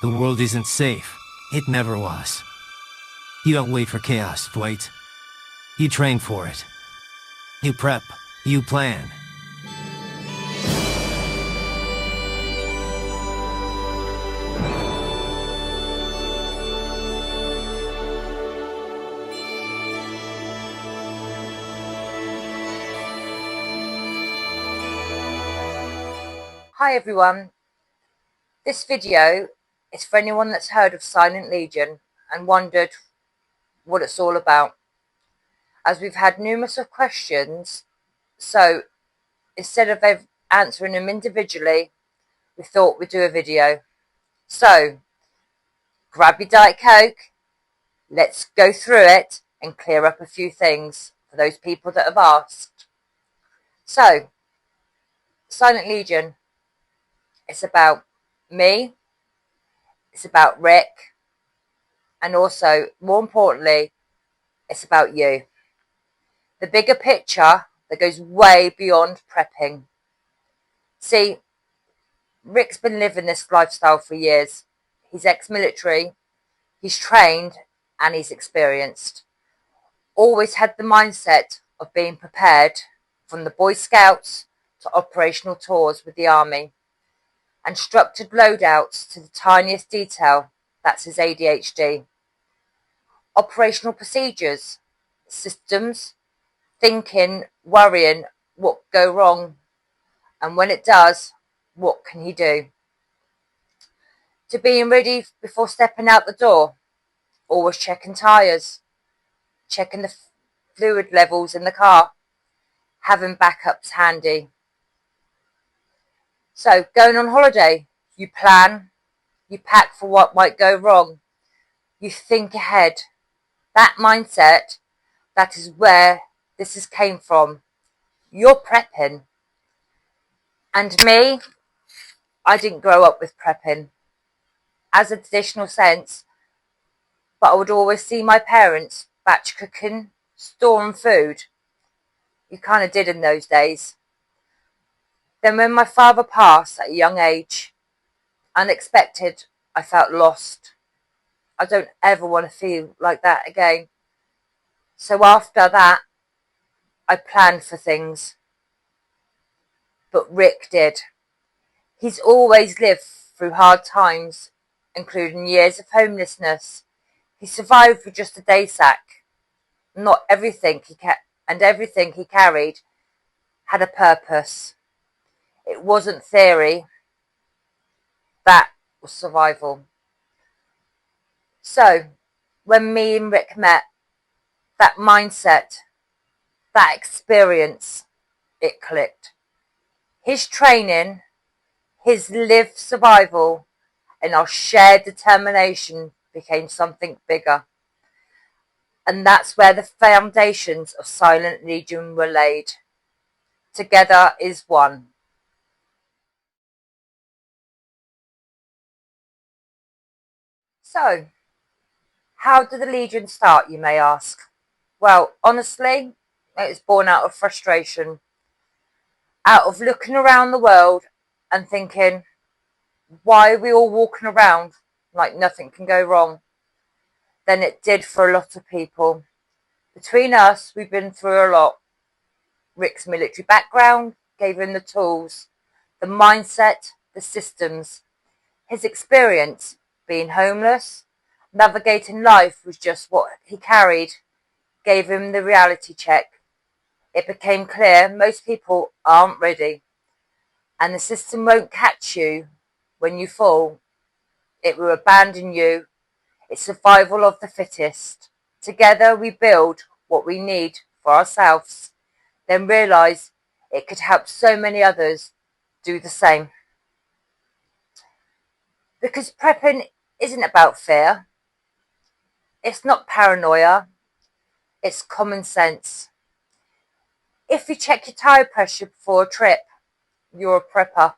The world isn't safe. It never was. You don't wait for chaos, Dwight. You train for it. You prep. You plan. Hi everyone, this video is for anyone that's heard of Silent Legion and wondered what it's all about, as we've had numerous of questions. So instead of answering them individually, we thought we'd do a video. So grab your Diet Coke, let's go through it and clear up a few things for those people that have asked. So Silent Legion, it's about me, it's about Rick, and also, more importantly, it's about you. The bigger picture that goes way beyond prepping. See, Rick's been living this lifestyle for years. He's ex-military, he's trained, and he's experienced. Always had the mindset of being prepared, from the Boy Scouts to operational tours with the Army, and structured loadouts to the tiniest detail. That's his ADHD. Operational procedures, systems, thinking, worrying what could go wrong, and when it does, what can he do? To being ready before stepping out the door, always checking tyres, checking the fluid levels in the car, having backups handy. So going on holiday, you plan, you pack for what might go wrong, you think ahead. That mindset, that is where this came from. You're prepping. And me, I didn't grow up with prepping as a traditional sense, but I would always see my parents batch cooking, storing food. You kind of did in those days. Then when my father passed at a young age, unexpected, I felt lost. I don't ever want to feel like that again. So after that, I planned for things. But Rick did. He's always lived through hard times, including years of homelessness. He survived with just a day sack. Not everything everything he carried had a purpose. It wasn't theory. That was survival. So, when me and Rick met, that mindset, that experience, it clicked. His training, his lived survival, and our shared determination became something bigger. And that's where the foundations of Silent Legion were laid. Together is one. So, how did the Legion start, you may ask? Well, honestly, it was born out of frustration, out of looking around the world and thinking, why are we all walking around like nothing can go wrong? Then it did for a lot of people. Between us, we've been through a lot. Rick's military background gave him the tools, the mindset, the systems. His experience, being homeless, navigating life was just what he carried, gave him the reality check. It became clear most people aren't ready, and the system won't catch you when you fall. It will abandon you. It's survival of the fittest. Together we build what we need for ourselves, then realise it could help so many others do the same. Because prepping isn't about fear. It's not paranoia. It's common sense. If you check your tyre pressure before a trip, you're a prepper.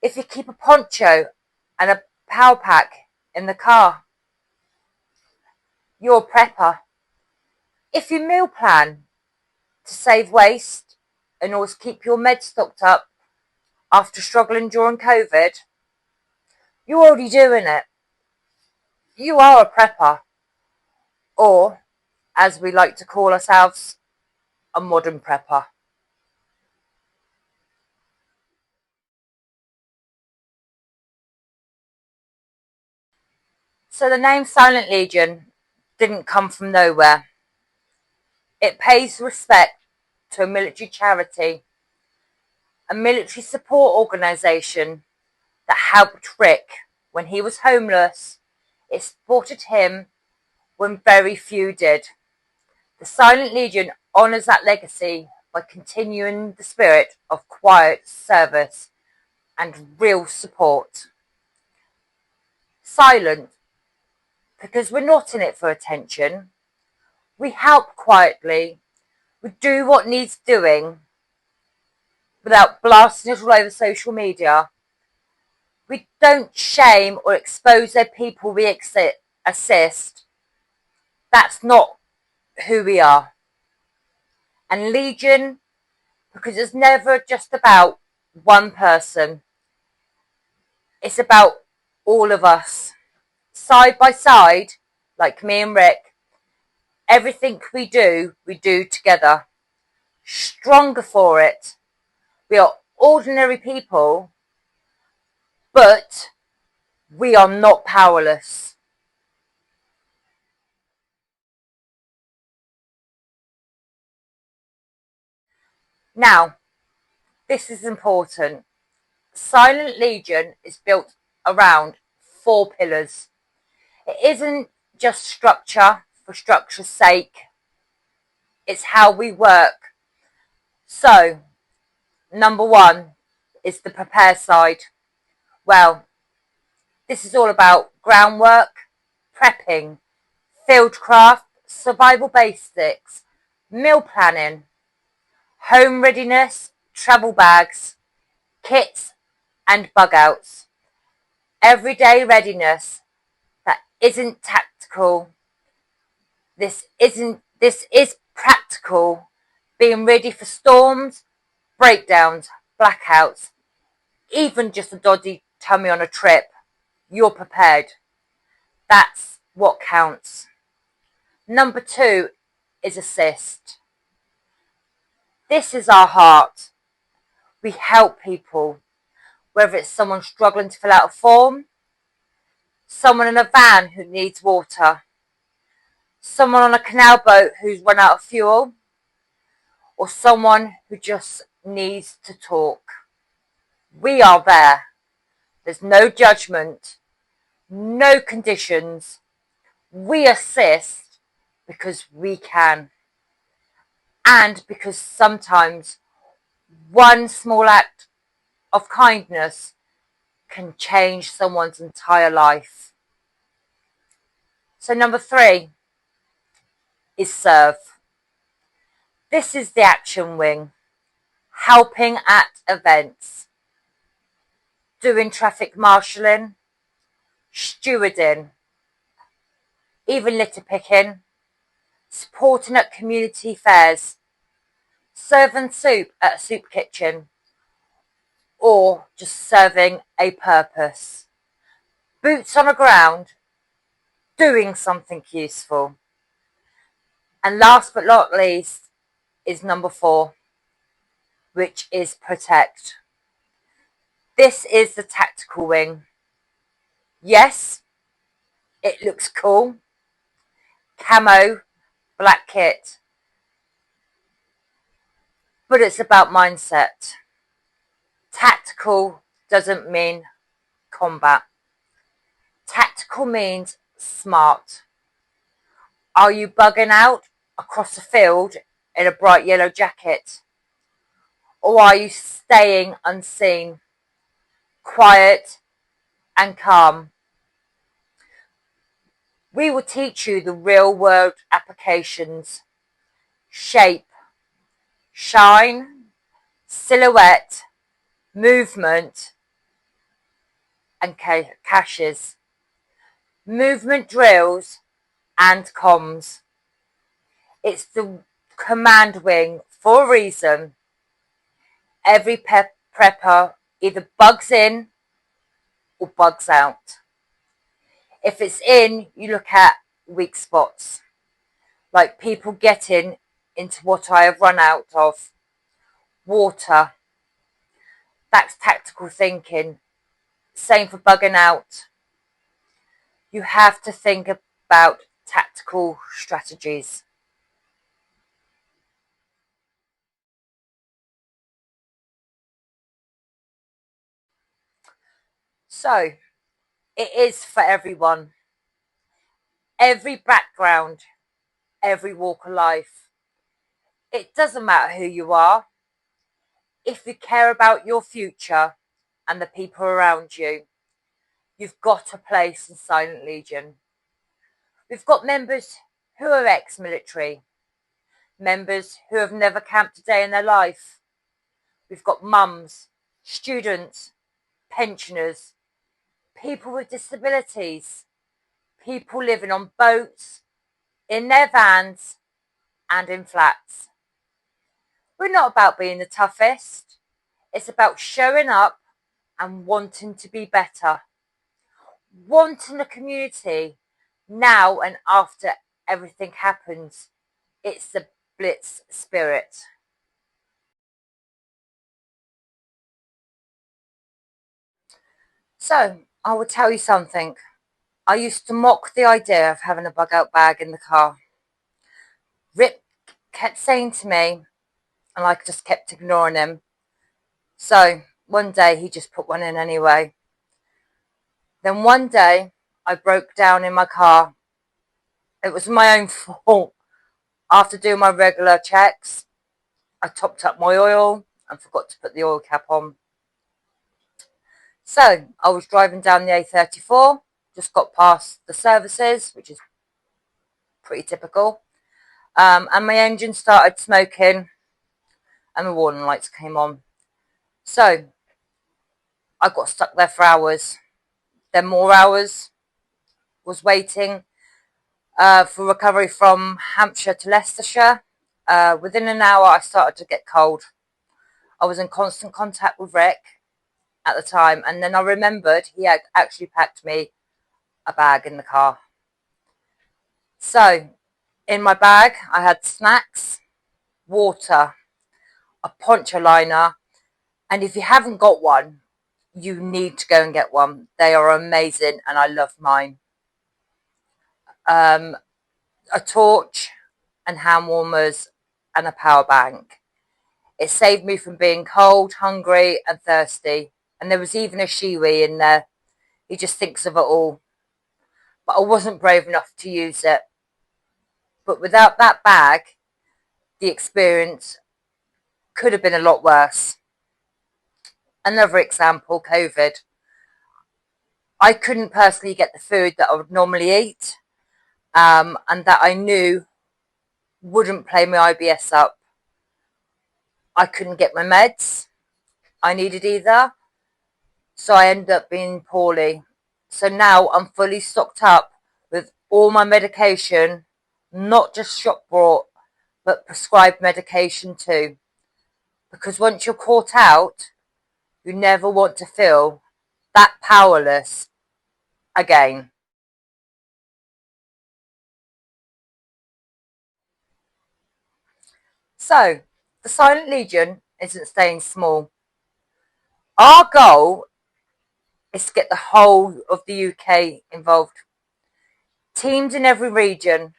If you keep a poncho and a power pack in the car, you're a prepper. If you meal plan to save waste and always keep your meds stocked up after struggling during COVID, You're already doing it. You are a prepper, or, as we like to call ourselves, a modern prepper. So the name Silent Legion didn't come from nowhere. It pays respect to a military charity, a military support organisation that helped Rick when he was homeless. It supported him when very few did. The Silent Legion honours that legacy by continuing the spirit of quiet service and real support. Silent, because we're not in it for attention. We help quietly. We do what needs doing without blasting it all over social media. We don't shame or expose the people we assist. That's not who we are. And Legion, because it's never just about one person. It's about all of us. Side by side, like me and Rick, everything we do together. Stronger for it. We are ordinary people, but we are not powerless. Now, this is important. Silent Legion is built around 4 pillars. It isn't just structure for structure's sake. It's how we work. So, number 1 is the prepare side. Well, this is all about groundwork, prepping, fieldcraft, survival basics, meal planning, home readiness, travel bags, kits and bug outs. Everyday readiness that isn't tactical. This is practical. Being ready for storms, breakdowns, blackouts, even just a dodgy tummy on a trip. You're prepared. That's what counts. Number 2 is assist. This is our heart. We help people, whether it's someone struggling to fill out a form, someone in a van who needs water, someone on a canal boat who's run out of fuel, or someone who just needs to talk. We are there. There's no judgement, no conditions. We assist because we can. And because sometimes one small act of kindness can change someone's entire life. So number 3 is serve. This is the action wing, helping at events, doing traffic marshalling, stewarding, even litter picking, supporting at community fairs, serving soup at a soup kitchen, or just serving a purpose. Boots on the ground, doing something useful. And last but not least is number 4, which is protect. This is the tactical wing. Yes, it looks cool. Camo, black kit. But it's about mindset. Tactical doesn't mean combat. Tactical means smart. Are you bugging out across the field in a bright yellow jacket? Or are you staying unseen, quiet and calm? We will teach you the real world applications. Shape, shine, silhouette, movement and caches. Movement drills and comms. It's the command wing for a reason. Every prepper either bugs in or bugs out. If it's in, you look at weak spots, like people getting into what I have run out of. Water, that's tactical thinking. Same for bugging out. You have to think about tactical strategies. So, it is for everyone. Every background, every walk of life. It doesn't matter who you are. If you care about your future and the people around you, you've got a place in Silent Legion. We've got members who are ex-military, members who have never camped a day in their life. We've got mums, students, pensioners, people with disabilities, people living on boats, in their vans and in flats. We're not about being the toughest. It's about showing up and wanting to be better. Wanting a community now and after everything happens. It's the Blitz spirit. So, I will tell you something. I used to mock the idea of having a bug out bag in the car. Rip kept saying to me, and I just kept ignoring him. So, one day he just put one in anyway. Then one day I broke down in my car. It was my own fault. After doing my regular checks, I topped up my oil and forgot to put the oil cap on. So I was driving down the A34, just got past the services, which is pretty typical, and my engine started smoking and the warning lights came on. So I got stuck there for hours. Then more hours, was waiting for recovery from Hampshire to Leicestershire. Within an hour I started to get cold. I was in constant contact with Rick at the time, and then I remembered he had actually packed me a bag in the car. So in my bag I had snacks, water, a poncho liner, and if you haven't got one, you need to go and get one. They are amazing and I love mine. A torch and hand warmers and a power bank. It saved me from being cold, hungry and thirsty. And there was even a shiwi in there. He just thinks of it all. But I wasn't brave enough to use it. But without that bag, the experience could have been a lot worse. Another example, COVID. I couldn't personally get the food that I would normally eat, and that I knew wouldn't play my IBS up. I couldn't get my meds. I needed either. So I ended up being poorly. So now I'm fully stocked up with all my medication, not just shop bought, but prescribed medication too. Because once you're caught out, you never want to feel that powerless again. So, the Silent Legion isn't staying small. Our goal is to get the whole of the UK involved. Teams in every region,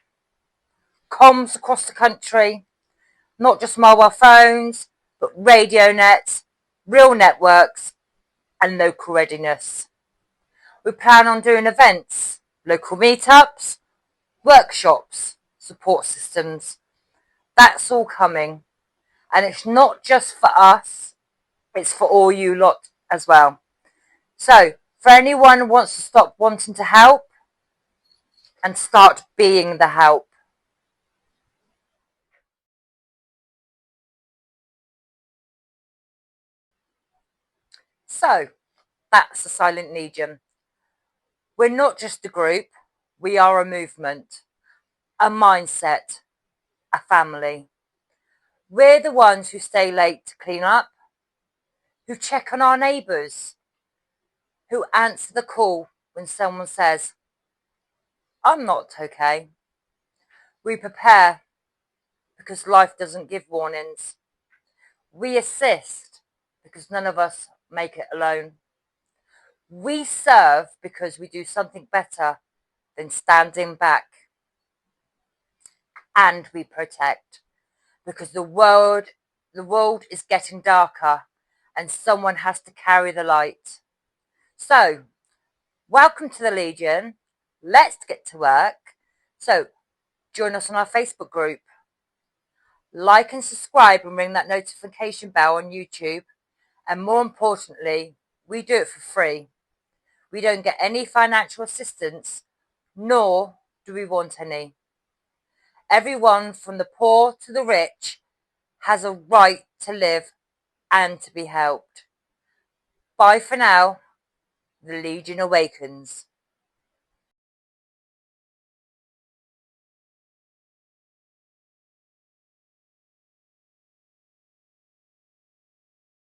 comms across the country, not just mobile phones, but radio nets, real networks, and local readiness. We plan on doing events, local meetups, workshops, support systems. That's all coming. And it's not just for us, it's for all you lot as well. So, for anyone who wants to stop wanting to help and start being the help. So, that's the Silent Legion. We're not just a group, we are a movement, a mindset, a family. We're the ones who stay late to clean up, who check on our neighbours, who answer the call when someone says, I'm not okay. We prepare because life doesn't give warnings. We assist because none of us make it alone. We serve because we do something better than standing back. And we protect because the world is getting darker and someone has to carry the light. So, welcome to the Legion. Let's get to work. So, join us on our Facebook group. Like and subscribe and ring that notification bell on YouTube. And more importantly, we do it for free. We don't get any financial assistance, nor do we want any. Everyone from the poor to the rich has a right to live and to be helped. Bye for now. The Legion awakens.